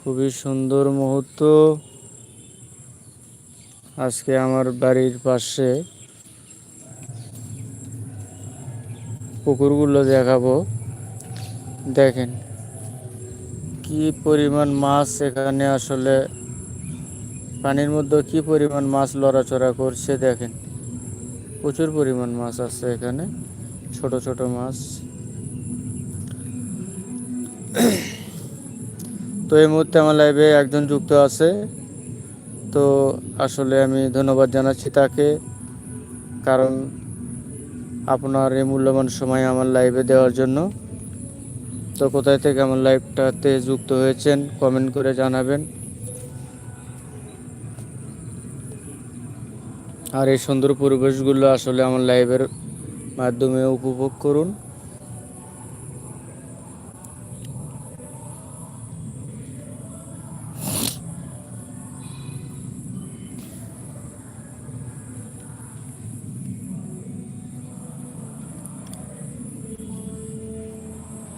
খুবই সুন্দর মুহূর্ত। আজকে আমার বাড়ির পাশে পুকুরগুলো দেখাবো। দেখেন কি পরিমাণ মাছ এখানে, আসলে পানির মধ্যে কি পরিমাণ মাছ লড়াচড়া করছে। দেখেন প্রচুর পরিমাণ মাছ আছে এখানে, ছোট ছোট মাছ। তো এই মুহূর্তে আমার লাইভে একজন যুক্ত আছে, তো আসলে আমি ধন্যবাদ জানাচ্ছি তাকে, কারণ আপনার এই মূল্যবান সময় আমার লাইভে দেওয়ার জন্য। তো কোথায় থেকে আমার লাইভটাতে যুক্ত হয়েছেন কমেন্ট করে জানাবেন। আর এই সুন্দর পরিবেশগুলো আসলে আমার লাইভের মাধ্যমে উপভোগ করুন।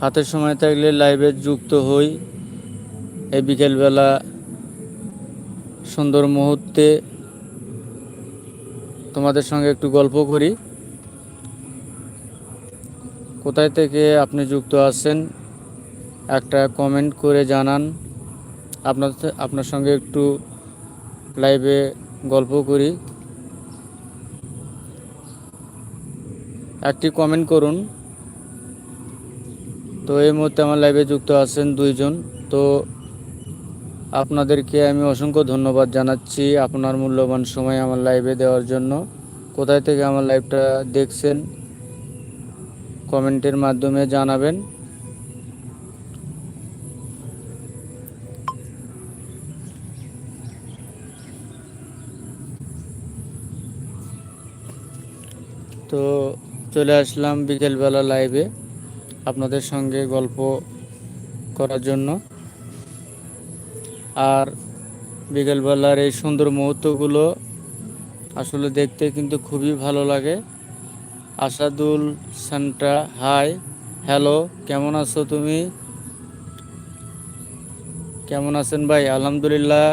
হাতের সময় থাকলে লাইভে যুক্ত হই। এই বিকেলবেলা সুন্দর মুহূর্তে তোমাদের সঙ্গে একটু গল্প করি। কোথায় থেকে আপনি যুক্ত আছেন একটা কমেন্ট করে জানান। আপনার সঙ্গে একটু লাইভে গল্প করি, একটি কমেন্ট করুন। তো এই মুহূর্তে আমার লাইভে যুক্ত আছেন দুইজন, তো আপনাদেরকে আমি অসংখ্য ধন্যবাদ জানাচ্ছি আপনার মূল্যবান সময় আমার লাইভে দেওয়ার জন্য। কোথায় থেকে আমার লাইভটা দেখছেন কমেন্টের মাধ্যমে জানাবেন। তো চলে আসলাম বিকেলবেলা লাইভে আপনাদের সঙ্গে গল্প করার জন্য। আর বিকেলবেলার এই সুন্দর মুহূর্তগুলো আসলে দেখতে কিন্তু খুবই ভালো লাগে। আসাদুল সান্টা, হাই, হ্যালো, কেমন আছো তুমি? কেমন আছেন ভাই? আলহামদুলিল্লাহ,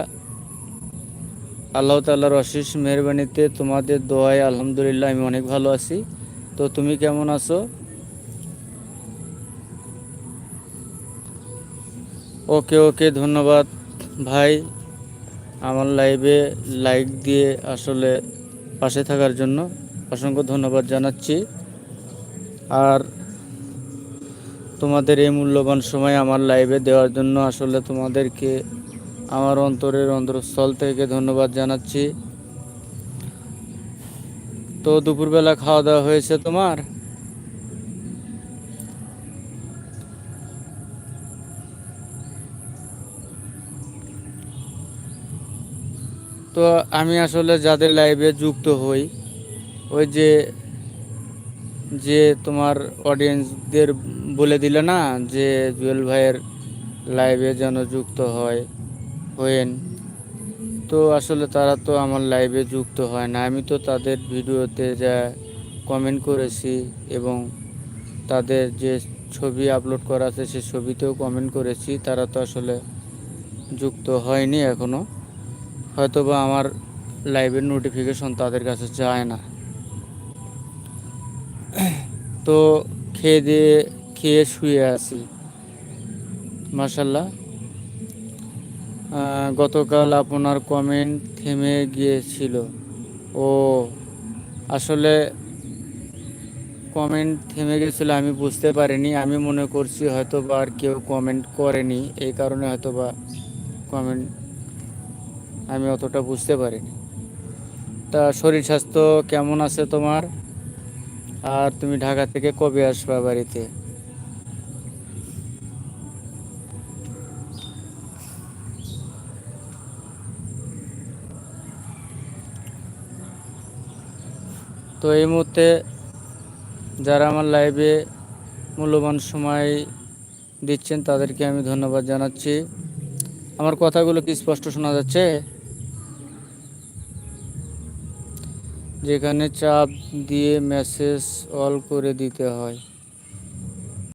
আল্লাহ তাআলার অশেষ মেহরবানিতে তোমাদের দোয়ায় আলহামদুলিল্লাহ আমি অনেক ভালো আছি। তো তুমি কেমন আছো? ওকে ওকে, ধন্যবাদ ভাই আমার লাইভে লাইক দিয়ে আসলে পাশে থাকার জন্য অসংখ্য ধন্যবাদ জানাচ্ছি। আর তোমাদের এই মূল্যবান সময় আমার লাইভে দেওয়ার জন্য আসলে তোমাদেরকে আমার অন্তরের অন্তঃস্থল থেকে ধন্যবাদ জানাচ্ছি। তো দুপুরবেলা খাওয়া দাওয়া হয়েছে তোমার? তো আমি আসলে যাদের লাইভে যুক্ত হই, ওই যে যে তোমার অডিয়েন্সদের বলে দিলে না যে জুয়েল ভাইয়ের লাইভে যেন যুক্ত হয়েন, তো আসলে তারা তো আমার লাইভে যুক্ত হয় না। আমি তো তাদের ভিডিওতে যা কমেন্ট করেছি এবং তাদের যে ছবি আপলোড করা আছে সে ছবিতেও কমেন্ট করেছি, তারা তো আসলে যুক্ত হয়নি এখনও। হয়তোবা আমার লাইভের নোটিফিকেশন তাদের কাছে যায় না। তো খেয়ে শুয়ে আছি মাশাল্লাহ। গতকাল আপনার কমেন্ট থেমে গিয়েছিল। ও আসলে কমেন্ট থেমে গেছিলো আমি বুঝতে পারিনি। আমি মনে করছি হয়তো বা আর কেউ কমেন্ট করেনি, এই কারণে হয়তো বা কমেন্ট আমি অতটা বুঝতে পারিনি। তা শরীর স্বাস্থ্য কেমন আছে তোমার? আর তুমি ঢাকা থেকে কবে আসবা বাড়িতে? তো এই মুহূর্তে যারা আমার লাইভে মূল্যবান সময় দিচ্ছেন তাদেরকে আমি ধন্যবাদ জানাচ্ছি। আমার কথাগুলো কি স্পষ্ট শোনা যাচ্ছে? যেখানে চাপ দিয়ে মেসেজ অল করে দিতে হয়।